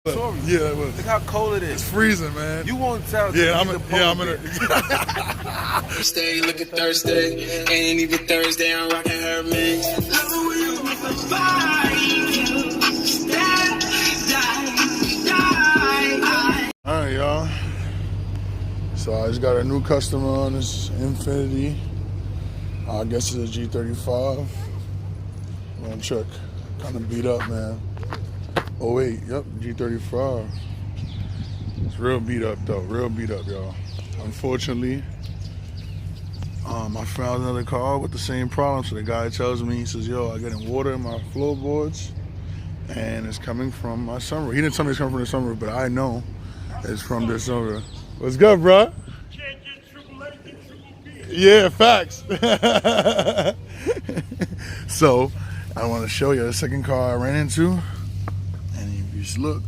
Sorry. Yeah, it was. Look how cold it is. It's freezing, man. You won't tell. Yeah, I'm gonna. Thursday, looking Thursday, ain't even Thursday, I'm rocking her mix. Alright, y'all. So I just got a new customer on this Infiniti. I guess it's a G35. I'm gonna check. Kind of beat up, man. Oh wait, yep, G35. It's real beat up though, real beat up, y'all. Unfortunately, I found another car with the same problem. So the guy tells me, he says, yo, I'm getting water in my floorboards and it's coming from my sunroof. He didn't tell me it's coming from the sunroof, but I know it's from this sunroof. What's good, bro? Yeah, facts. So, I want to show you the second car I ran into. And if you just look,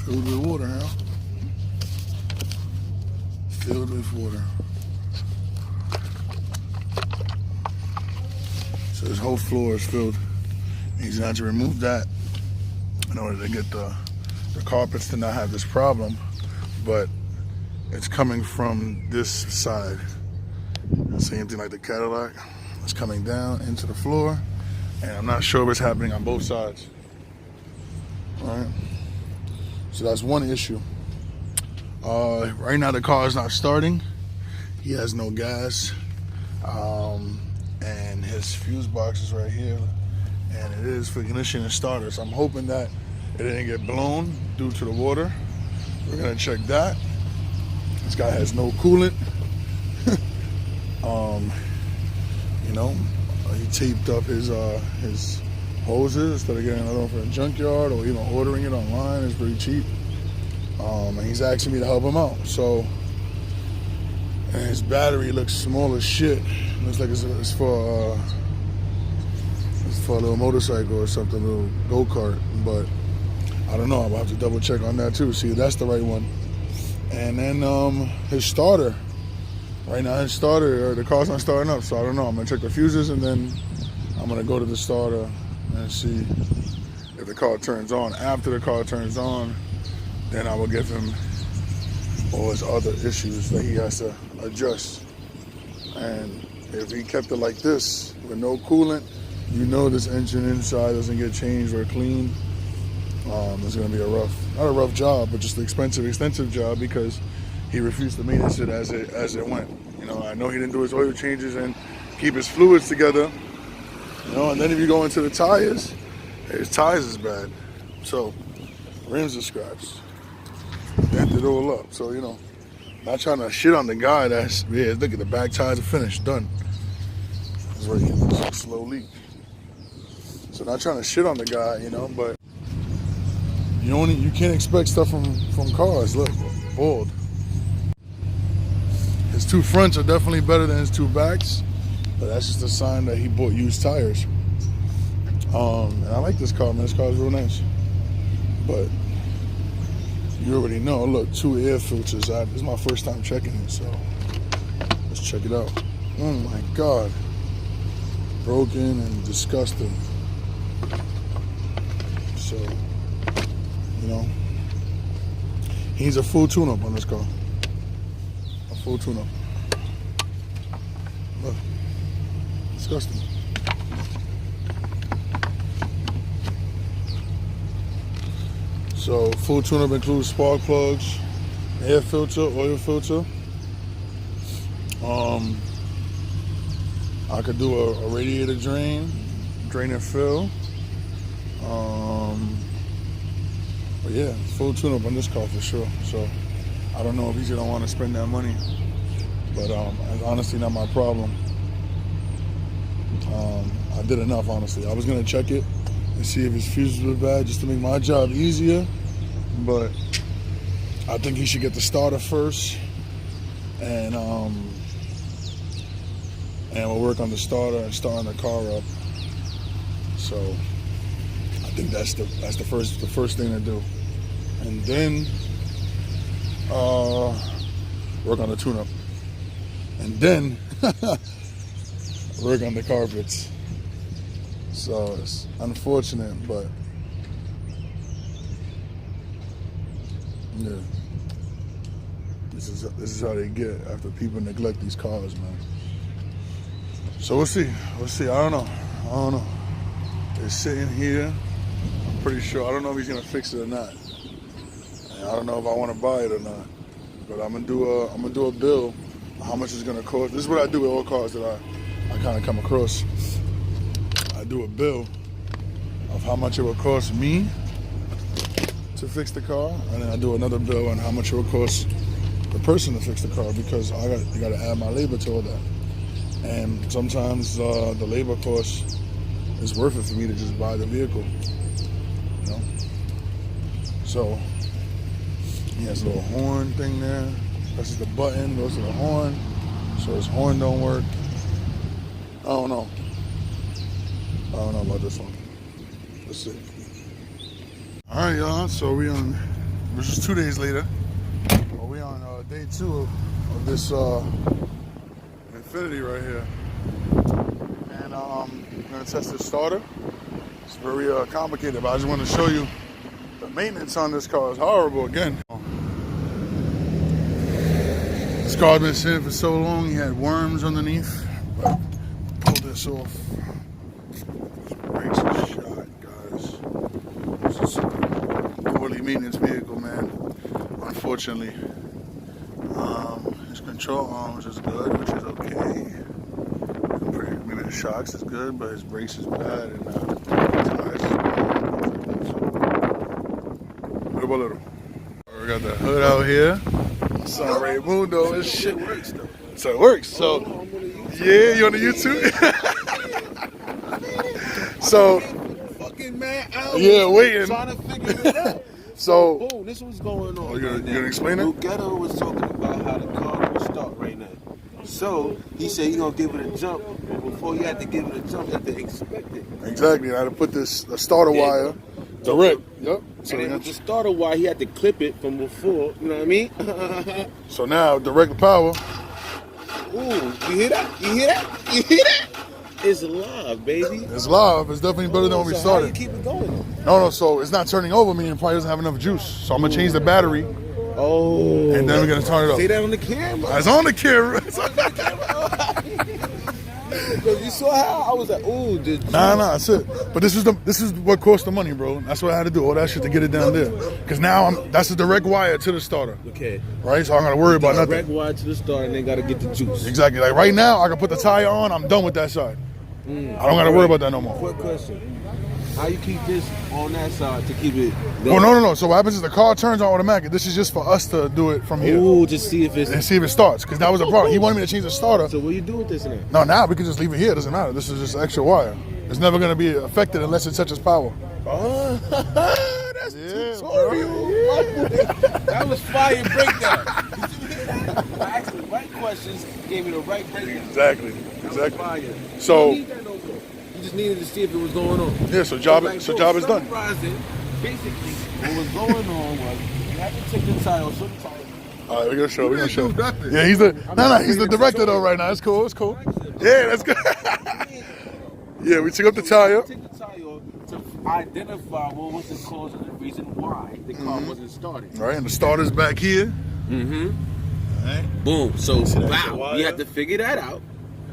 filled with water now. Filled with water. So this whole floor is filled. He's going to have to remove that in order to get the carpets to not have this problem. But it's coming from this side. Same thing like the Cadillac. It's coming down into the floor. And I'm not sure what's happening on both sides. Alright. So that's one issue. Right now the car is not starting. He has no gas. And his fuse box is right here. And it is for ignition and starter. So I'm hoping that it didn't get blown due to the water. We're gonna check that. This guy has no coolant. You know, he taped up his hoses instead of getting another one from a junkyard or even ordering it online. It's pretty cheap. And he's asking me to help him out. So, and his battery looks small as shit. Looks like it's for a little motorcycle or something, a little go-kart. But I don't know. I'll have to double check on that too. See if that's the right one. And then his starter. Right now his starter, the car's not starting up, so I don't know. I'm gonna check the fuses and then I'm gonna go to the starter and see if the car turns on. After the car turns on, then I will give him all his other issues that he has to adjust. And if he kept it like this, with no coolant, you know this engine inside doesn't get changed or cleaned. It's gonna be not a rough job, but just an extensive job because he refused to maintenance it as it went. You know, I know he didn't do his oil changes and keep his fluids together. You know, and then if you go into the tires, his tires is bad. So, rims are scratched. Bent it all up. So, you know, not trying to shit on the guy that's, yeah, look at the back tires are finished, done. That's where you get a slow leak. So not trying to shit on the guy, you know, but you can't expect stuff from cars. Look, bald. His two fronts are definitely better than his two backs, but that's just a sign that he bought used tires. And I like this car, man. This car is real nice. But you already know, look, 2 air filters. This is my first time checking it, so let's check it out. Oh my God. Broken and disgusting. So, you know, he needs a full tune-up on this car. A full tune-up. Look, disgusting. So, full tune-up includes spark plugs, air filter, oil filter. I could do a radiator drain and fill. But yeah, full tune-up on this car for sure. So I don't know if he's gonna want to spend that money, but it's honestly not my problem. I did enough, honestly. I was gonna check it and see if his fuses were bad just to make my job easier, but I think he should get the starter first, and we'll work on the starter and starting the car up. So I think that's the first thing to do, and then work on the tune-up, and then work on the carpets. So it's unfortunate, but Yeah. This is how they get after people neglect these cars, man. So we'll see. We'll see. I don't know. It's sitting here. I'm pretty sure. I don't know if he's gonna fix it or not. And I don't know if I want to buy it or not. But I'm gonna do a bill. How much it's gonna cost? This is what I do with all cars that I kind of come across. I do a bill of how much it will cost me to fix the car, and then I do another bill on how much it will cost the person to fix the car, because I got to add my labor to all that. And sometimes the labor cost is worth it for me to just buy the vehicle, you know. So he has a little horn thing there. Presses the button, goes to the horn. So his horn don't work. I don't know about this one. Let's see. All right, y'all. So this is 2 days later. Well, we on day 2 of this Infiniti right here, and I'm gonna test this starter. It's very complicated, but I just want to show you the maintenance on this car is horrible. Again, this car's been sitting for so long. He had worms underneath. But pull this off. Brakes are shot, guys. This is a poorly maintenance vehicle, man. Unfortunately. His control arms is good, which is okay. Maybe the shocks is good, but his brakes is bad, and tires. Little by little. We got the hood out here. Sunroof Mundo and shit. Works though. So it works. So yeah, you on the YouTube? So Fucking man, yeah, waiting. Trying to figure it out. So boom, this was going on. you gonna explain it? Ghetto was talking about how the car will start right now. So he said he's gonna give it a jump, but before you have to give it a jump, you have to expect it. Exactly. I had to put the starter wire direct. Yep. So And then with the starter wire, he had to clip it from before. You know what I mean? So now direct power. Ooh, you hear that? You hear that? You hear that? It's live, baby. It's live. It's definitely better than when we So started. how you keep it going? No. So it's not turning over, meaning it probably doesn't have enough juice. So I'm gonna change the battery, Oh. and then we're gonna turn it Say up. that on the camera. It's on the camera. Because you saw how I was like, ooh, Nah, that's it. But this is what cost the money, bro. That's what I had to do. All that shit to get it down there. Because now that's a direct wire to the starter. Okay. Right? So I'm gonna worry about Direct nothing. wire to the start, and then gotta get the juice. Exactly. Like right now, I can put the tire on. I'm done with that side. I don't gotta worry about that no more. Quick question: how you keep this on that side to keep it? Well, no. So what happens is the car turns on automatically. This is just for us to do it from here Ooh, just see if it's. and see if it starts. Because that was the problem. He wanted me to change the starter. So what you do with this now? No, now we can just leave it here. It doesn't matter. This is just extra wire. It's never gonna be affected unless it touches power. Oh, that's Yeah, tutorial. That was fire breakdown. I asked the right questions, gave me the right breakdown. Exactly. That was fire. So- You don't need that no more. You just needed to see if it was going on. Yeah. So job is done. Summarizing, basically, what was going on was you had to take the tire, so the tire. All right, we're gonna show. We're gonna show. do nothing. Yeah, he's the director though right now. It's cool. It's cool. Yeah, that's good. Yeah, we took up the tire. Take the tire to identify what was the cause and the reason why the car wasn't starting. All right, and the starter's back here. Mm-hmm. All right. Boom. So that wow, wire? we had to figure that out.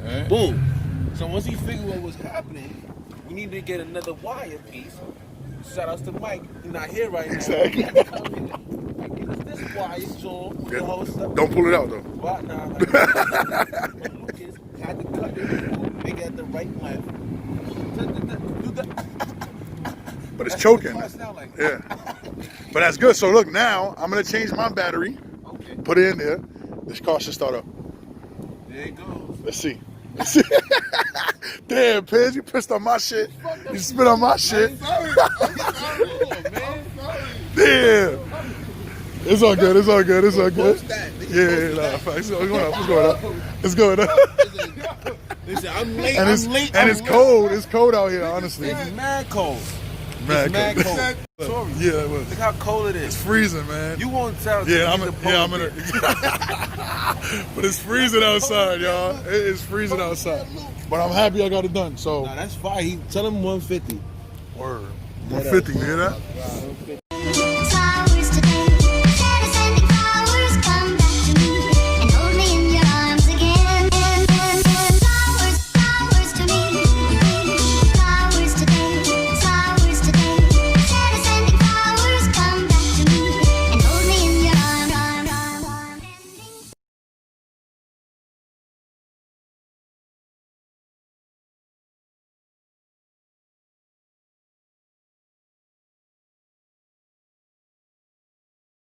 All right. Boom. So once he figured what was happening, we needed to get another wire piece. Shout outs to Mike. He's not here right now. Exactly. Get us this wire, Sean, with the whole stuff. Don't pull it out though. But nah, Lucas had to cut it, make it at the right length. Do the. But it's choking. Why it sound like Yeah. But that's good. So look, now I'm gonna change my battery. Okay. Put it in there. This car should start up. There it goes. Let's see. Let's see. Damn, Piz, you pissed on my shit. You spit on my shit. Damn. It's all good. It's all good. It's all good. Yeah, facts. It's going up. It's going up. It's going up. Listen, I'm late. And it's I'm late. and it's cold. It's cold out here, honestly. It's mad cold. Mad Mad cold. cold. Sorry. Yeah, it was. Look how cold it It's is. freezing, man. You won't tell. Yeah, I'm gonna. But it's freezing outside, y'all. It is freezing outside. But I'm happy I got it done. So, Nah, that's fine. Tell him 150. word. 150, you hear that?